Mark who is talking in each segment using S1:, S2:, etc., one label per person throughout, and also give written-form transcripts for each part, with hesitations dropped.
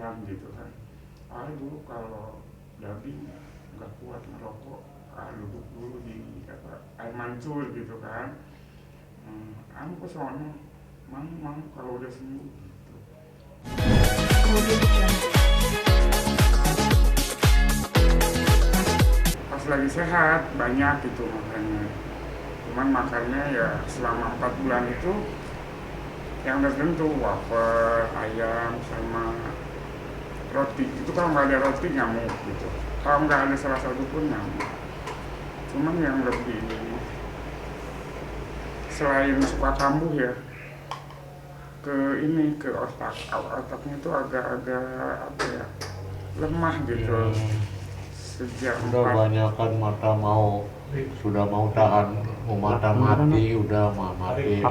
S1: heran gitu kan. Dulu kalau daging nggak kuat ngerokok, duduk dulu di air mancur gitu kan. Anu ke sono, mau kalau udah sembuh gitu. Pas lagi sehat banyak gitu makannya. Cuman makannya ya selama 4 bulan itu yang tertentu, wafer, ayam, sama roti. Itu kalau nggak ada roti nyamuk gitu. Kalau nggak ada salah satu pun nyamuk. Cuman yang lebih, selain suka kambuh ya, ke otaknya itu agak-agak apa ya, lemah gitu. Sejak
S2: Udah banyak kan mata mau, sudah mau tahan, mau mata mati, udah mati.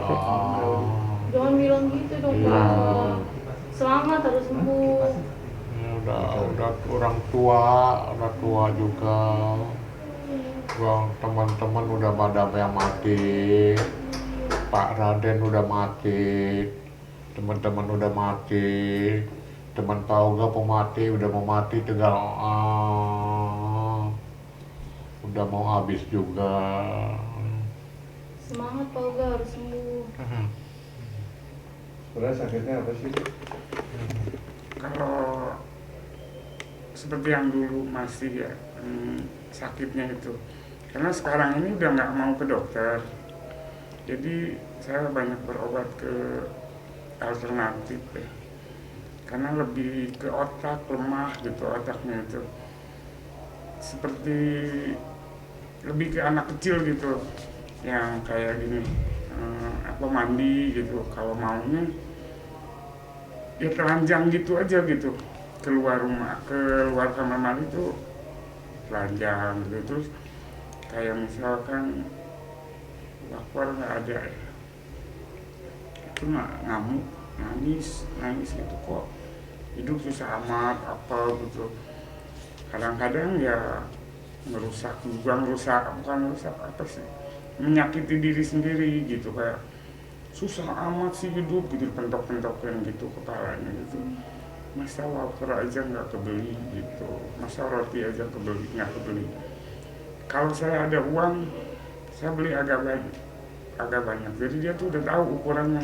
S3: Jangan bilang gitu dong, Pak. Semangat harus sembuh.
S2: Udah orang tua juga. Teman-teman udah pada yang mati. Pak Raden udah mati. Teman-teman udah mati. Teman tahu gak pemati udah mau mati, tinggal udah mau habis juga.
S3: Semangat, Pak Uga harus sembuh.
S4: Sebenarnya sakitnya apa sih?
S1: Kalau seperti yang dulu masih ya, sakitnya itu, karena sekarang ini udah nggak mau ke dokter, jadi saya banyak berobat ke alternatif ya, karena lebih ke otak, lemah gitu otaknya itu, seperti lebih ke anak kecil gitu, yang kayak gini, mandi gitu, kalau maunya ya telanjang gitu aja gitu, keluar kamar mandi tuh telanjang gitu. Terus kayak misalkan lapar nggak ada ya, itu ngamuk, nangis gitu, kok hidup susah amat apa gitu. Kadang-kadang ya bukan ngerusak apa sih, menyakiti diri sendiri gitu, kayak susah amat sih hidup gitu, pentok-pentokin gitu kepalanya gitu. Masa wafer aja nggak kebeli gitu, masa roti aja nggak kebeli. Kalau saya ada uang, saya beli agak banyak. Jadi dia tuh udah tahu ukurannya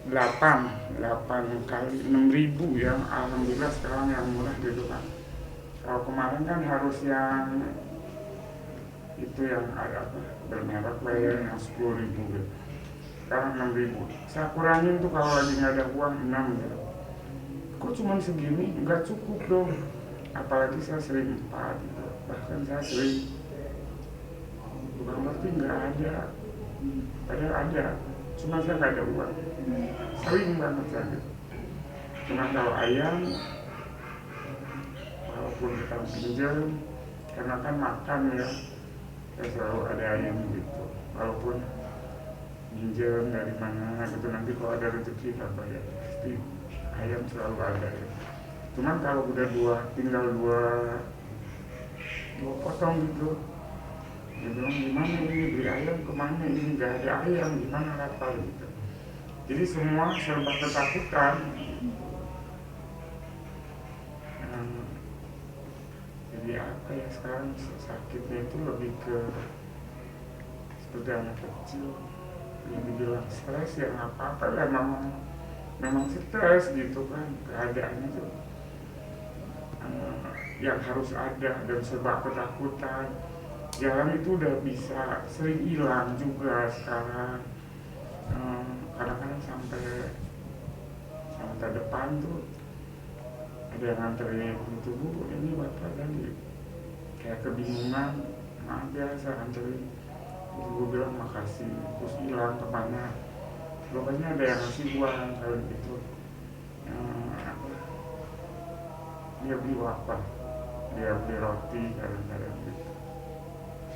S1: 8 kali 6.000 ya. Alhamdulillah sekarang yang murah gitu kan. Kalau kemarin kan harus yang itu yang ada apa, bermerek bayar yang 10.000 gitu. Sekarang 6.000. Saya kurangin tuh kalau lagi nggak ada uang 6 gitu. Kok cuma segini, nggak cukup dong. Apalagi saya sering 4 gitu. Bahkan saya sering, bukan berarti nggak ada, padahal ada, cuma saya nggak ada uang. Sering banget saya gitu. Cuma kalau ayam, walaupun kita pinjam, karena kan makan ya, saya selalu ada ayam gitu. Walaupun pinjam dari mana gitu, nanti kalau ada rezeki kita bayar, pasti ayam selalu ada ya. Cuman kalau udah tinggal dua potong gitu, dia bilang gimana ini beli ayam kemana, ini nggak ada ayam, gimana lapar gitu. Jadi semua serba ketakutan. Jadi apa ya, sekarang sakitnya itu lebih ke seperti anak kecil. Yang dibilang stres ya nggak apa-apa ya, memang stres gitu kan, keadaannya tuh yang harus ada, dan serba ketakutan. Jalan itu udah bisa sering hilang juga sekarang. Kadang-kadang sampai depan tuh ada yang nganterin itu, Bu ini bapak tadi kayak kebingungan, maaf ya saya anterin. Terus gue bilang makasih, terus hilang kemana, pokoknya ada yang ngasih uang kalau gitu. Dia beli apa, dia beli roti kadang-kadang gitu.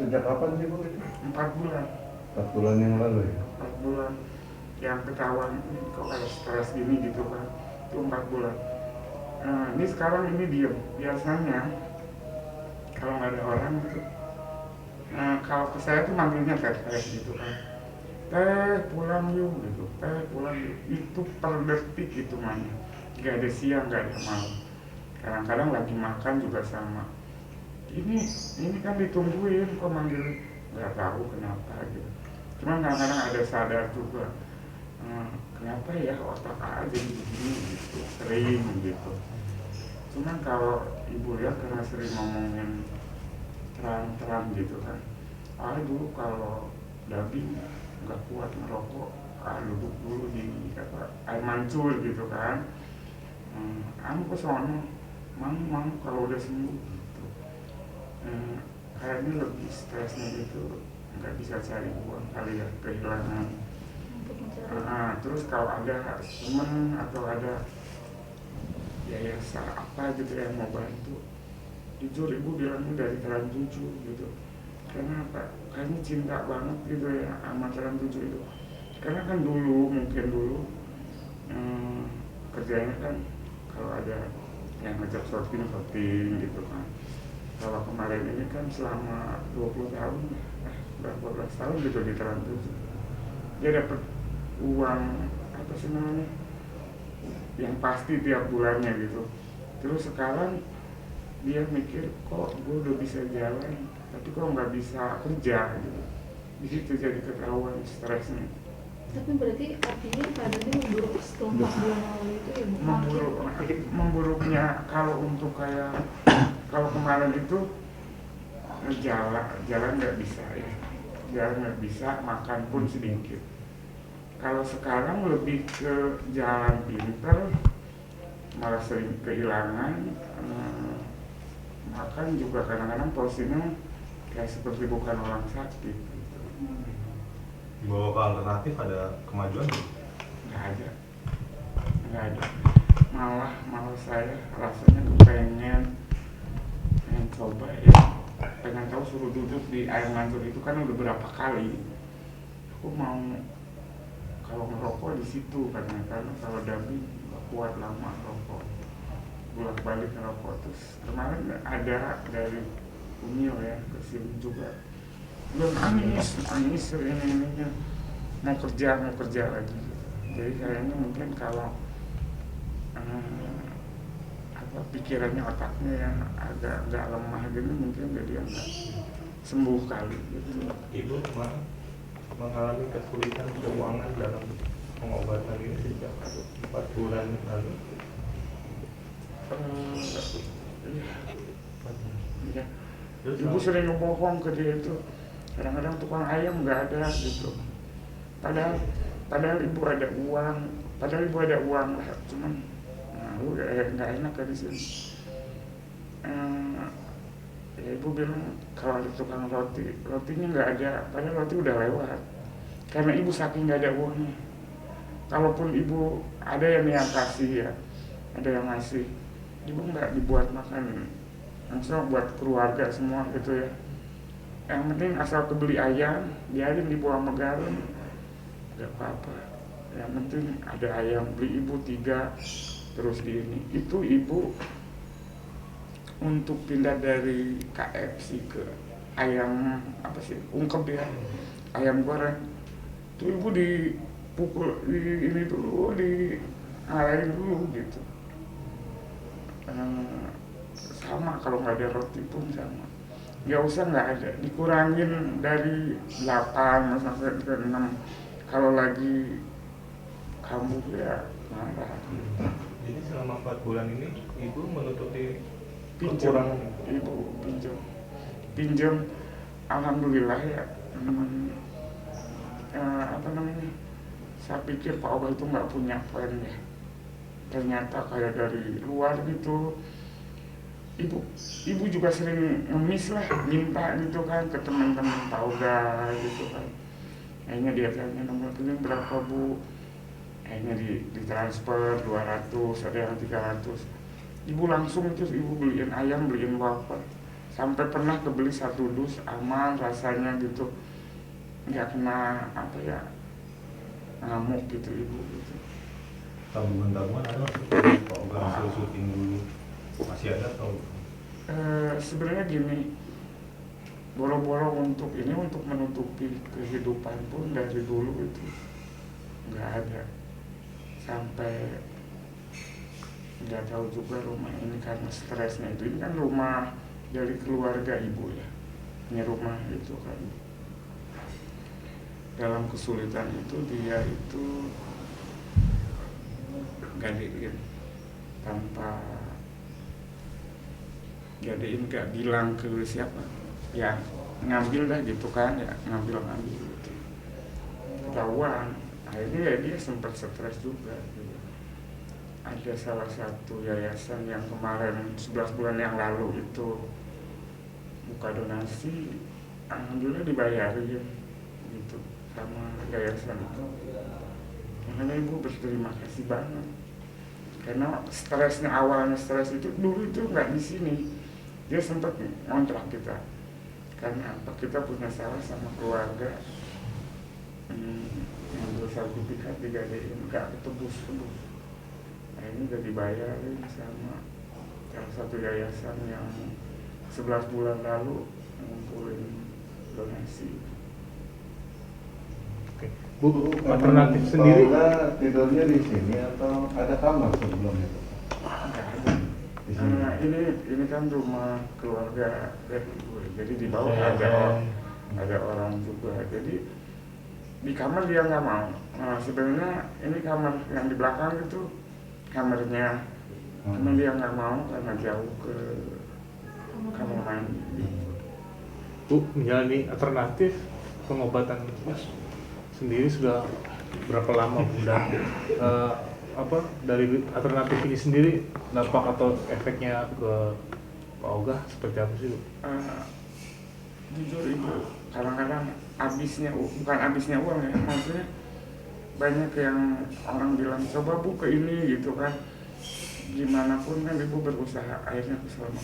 S4: Sejak kapan sih Bu itu?
S1: 4 bulan.
S4: 4 bulan yang lalu ya?
S1: 4 bulan yang ketahuan kok kayak stres gini gitu kan, itu 4 bulan. Ini sekarang ini diem. Biasanya kalau nggak ada orang gitu, kalau ke saya tuh manggilnya teh gitu kan, teh pulang yuk gitu, teh pulang yuk, itu per detik hitungannya. nggak ada siang nggak ada malam. Kadang-kadang lagi makan juga sama, ini kan ditungguin kok manggil, nggak tahu kenapa gitu. Cuman kadang-kadang ada sadar juga, kenapa ya otak A jadi begini gitu, sering gitu. Cuman kalau ibu lihat karena sering ngomongin terang-terang gitu kan, dulu kalau Dabi nggak kuat ngerokok, duduk dulu di air mancur gitu kan, anu ke sono, mang kalau udah sembuh gitu. Kayaknya lebih stresnya gitu, nggak bisa cari uang kali ya, kehilangan.
S3: Untuk mencari.
S1: Terus kalau ada temen atau ada yayasan apa gitu yang mau bantu, jujur ibu bilangnya dari Trans 7 gitu. Karena apa? Kayaknya cinta banget gitu ya sama Trans 7 itu. Karena kan mungkin dulu kerjanya kan kalau ada yang ngecek sorting gitu kan. Kalau kemarin ini kan selama 20 tahun, berapa belas tahun gitu di Trans 7, dia dapat uang apa sih namanya, yang pasti tiap bulannya gitu. Terus sekarang dia mikir, kok gue udah bisa jalan tapi kok nggak bisa kerja gitu. Di situ jadi ketahuan stresnya.
S3: Tapi berarti artinya keadaannya memburuk setelah 4 bulan lalu itu ya Bu?
S1: Memburuknya kalau untuk kayak kalau kemarin itu jalan nggak bisa ya, jalan nggak bisa, makan pun sedikit. Kalau sekarang lebih ke jalan pinter, malah sering kehilangan, makan juga kadang-kadang porsinya kayak seperti bukan orang sakit gitu.
S5: Dibawa ke alternatif ada kemajuan nggak?
S1: Nggak ada. Malah saya rasanya pengen coba ya, pengen tahu, suruh duduk di air mancur itu kan udah berapa kali. Aku mau kalau ngerokok di situ karena kalau Dabi nggak kuat lama rokok, bolak-balik ngerokok. Terus kemarin ada dari Unil ya ke sini juga, belum nangis ini mau kerja lagi. Jadi kayaknya mungkin kalau pikirannya, otaknya yang agak lemah gini, mungkin jadi agak sembuh kali gitu.
S5: Ibu kemarin mengalami kesulitan keuangan dalam pengobatan ini sejak 4 bulan lalu.
S1: Ya. Ibu sering ngebohong ke dia itu, kadang-kadang tukang ayam nggak ada gitu. Padahal ibu ada uang lah, cuman nggak enak kan di sini. Ya ibu bilang kalau ada tukang rotinya nggak ada, padahal roti udah lewat. Karena ibu saking nggak ada uangnya. Kalaupun ibu ada yang kasih ya, ada yang ngasih, ibu nggak dibuat makan, langsung buat keluarga semua gitu ya. Yang penting asal kebeli ayam, biarin dibawa sama garam, nggak apa-apa. Yang penting ada ayam, beli ibu 3, terus di ini. Itu ibu untuk pindah dari KFC ke ayam apa sih, ungkep ya, ayam goreng. Itu ibu dipukul, ini dulu, ngalahin dulu gitu. Sama kalau nggak ada roti pun sama. Nggak ada, dikurangin dari 8 sampai ke 6. Kalau lagi kambuh ya marah.
S5: Jadi selama 4 bulan ini ibu menutupi
S1: Pinjam,
S5: kekurangan.
S1: ibu pinjam, alhamdulillah ya. Apa namanya? Saya pikir Pak Obah itu nggak punya plan ya. Ternyata kayak dari luar gitu. Ibu juga sering ngemis lah, minta gitu kan ke teman-teman Pak Oga gitu kan. Akhirnya dia tanya, nomor rekening berapa Bu? Akhirnya ditransfer 200, ada yang 300. Ibu langsung terus ibu beliin ayam, beliin wafer. Sampai pernah kebeli 1 dus, aman rasanya gitu, nggak kena apa ya, ngamuk gitu ibu gitu.
S5: Tabungan ada nggak? Pak Oga hasil syuting dulu masih ada atau?
S1: Sebenarnya gini, boro-boro untuk menutupi kehidupan pun dari dulu itu nggak ada. Sampai nggak tahu juga rumah ini karena stresnya itu. Ini kan rumah dari keluarga ibu ya, ini rumah itu kan dalam kesulitan itu dia itu gadein tanpa gadein, gak bilang ke siapa ya, ngambil dah gitu kan ya, ngambil gitu ketahuan. Akhirnya ya dia sempat stres juga gitu. Ada salah satu yayasan yang kemarin 11 bulan yang lalu itu buka donasi, alhamdulillah dibayarin gitu sama yayasan itu. Makanya ibu berterima kasih banget karena stresnya, awalnya stres itu dulu itu nggak di sini, dia sempat ngontrak kita karena apa, kita punya salah sama keluarga, ngambil sertifikat digadein nggak ketebus. Nah ini udah dibayarin sama salah satu yayasan yang 11 bulan lalu ngumpulin donasi.
S5: Oke. Bu, alternatif
S4: Pak
S5: sendiri
S4: Oga tidurnya di sini atau ada kamar sebelumnya?
S1: Nggak ada.
S4: Di sini.
S1: Nah, ini kan rumah keluarga dari gue, jadi di bawah ada orang juga. Jadi di kamar dia nggak mau. Nah, sebenarnya ini kamar yang di belakang itu kamarnya, cuma dia nggak mau karena jauh ke kamar mandi.
S5: Bu menjalani alternatif pengobatan Mas sendiri sudah berapa lama Bu, dan apa dari alternatif ini sendiri dampak atau efeknya ke Pak Oga seperti apa sih Bu?
S1: Jujur ibu kadang-kadang bukan habisnya uang ya, maksudnya banyak yang orang bilang coba Bu ke ini gitu kan, gimana pun kan ibu berusaha, akhirnya aku selama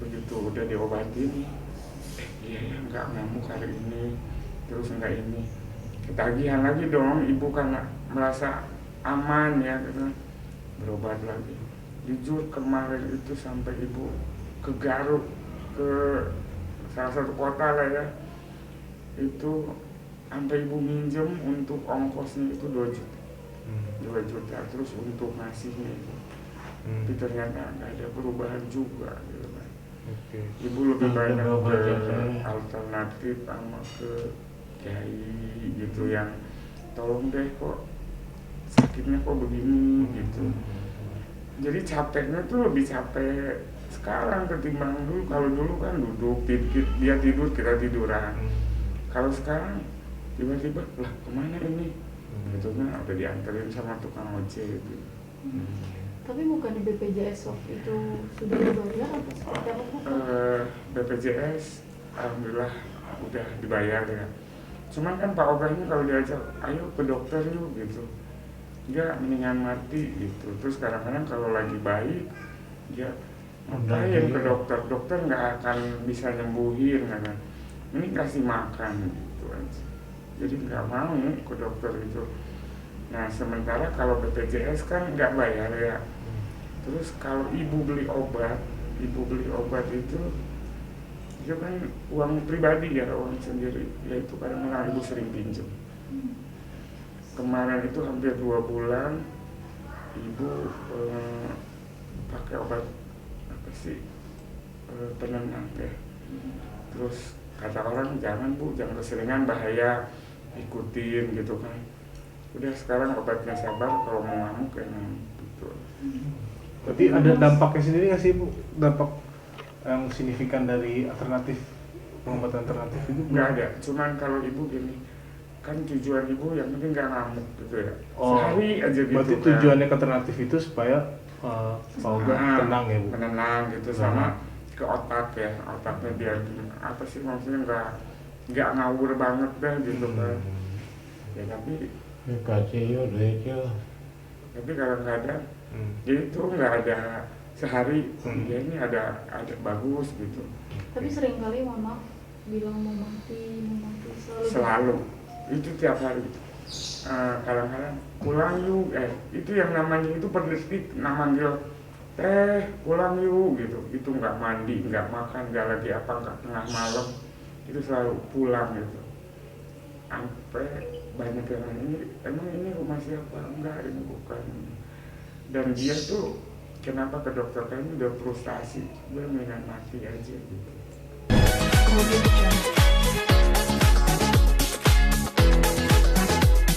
S1: begitu udah diobatin, iya ya nggak ngamuk hari ini, terus nggak ini, ketagihan lagi dong ibu karena merasa aman ya gitu, berobat lagi. Jujur kemarin itu sampai ibu ke Garut, ke salah satu kota lah ya, itu sampai ibu minjem untuk ongkosnya itu 2 juta. 2 juta terus untuk ngasihnya itu. Tapi ternyata nggak ada perubahan juga gitu kan.
S5: Oke.
S1: Ibu lebih banyak ke alternatif sama ke kiai gitu yang tolong deh kok sakitnya kok begini gitu. Jadi capeknya tuh lebih capek sekarang ketimbang dulu. Kalau dulu kan duduk, dia tidur, kita tiduran. Kalau sekarang tiba-tiba lah kemana ini? Gitu kan udah dianterin sama tukang ojek gitu.
S3: Tapi bukan di BPJS waktu itu sudah dibayar atau seperti apa Bu?
S1: BPJS alhamdulillah udah dibayar ya. Cuman kan Pak Oga ini kalau diajak ayo ke dokter yuk gitu, dia mendingan mati gitu. Terus kadang-kadang kalau lagi baik dia ngapain ke dokter, dokter nggak akan bisa nyembuhin kan, ini kasih makan gitu aja. Jadi nggak mau ke dokter itu. Nah sementara kalau BPJS kan nggak bayar ya. Terus kalau ibu beli obat itu dia kan uang pribadi ya, uang sendiri, yaitu kadang-kadang ibu sering pinjam. Kemarin itu hampir 2 bulan ibu pakai obat apa sih, penenang ya. Terus kata orang jangan Bu, jangan keseringan bahaya, ikutin gitu kan. Udah sekarang obatnya sabar, kalau mau ngamuk kayak ngamuk gitu.
S5: Berarti ada dampaknya sendiri nggak sih Bu? Dampak yang signifikan dari alternatif pengobatan alternatif itu?
S1: Nggak ada, cuman kalau ibu gini, kan tujuan ibu yang penting nggak ngamuk gitu ya.
S5: Oh,
S1: Sehari aja gitu.
S5: berarti
S1: kan.
S5: tujuannya ke alternatif itu supaya Pak Oga tenang ya Bu?
S1: Menenang gitu, sama ke otak ya, otaknya biar apa sih maksudnya nggak ngawur banget dah gitu kan. Ya tapi
S2: Kasih yuk duit yuk.
S1: tapi kadang-kadang jadi itu nggak ada sehari ya ini ada bagus gitu.
S3: Tapi sering kali mama bilang mau mati
S1: Selalu itu tiap hari. Kadang-kadang pulang yuk, itu yang namanya itu per detik manggil pulang yuk gitu. Itu nggak mandi, nggak makan, nggak lagi apa, nggak tengah malam, itu selalu pulang gitu. Sampai banyak yang nanya, emang ini rumah siapa? Enggak, ini bukan. Dan dia tuh kenapa ke dokter, kayaknya udah frustasi, gue mendingan mati aja gitu.
S6: Kemudian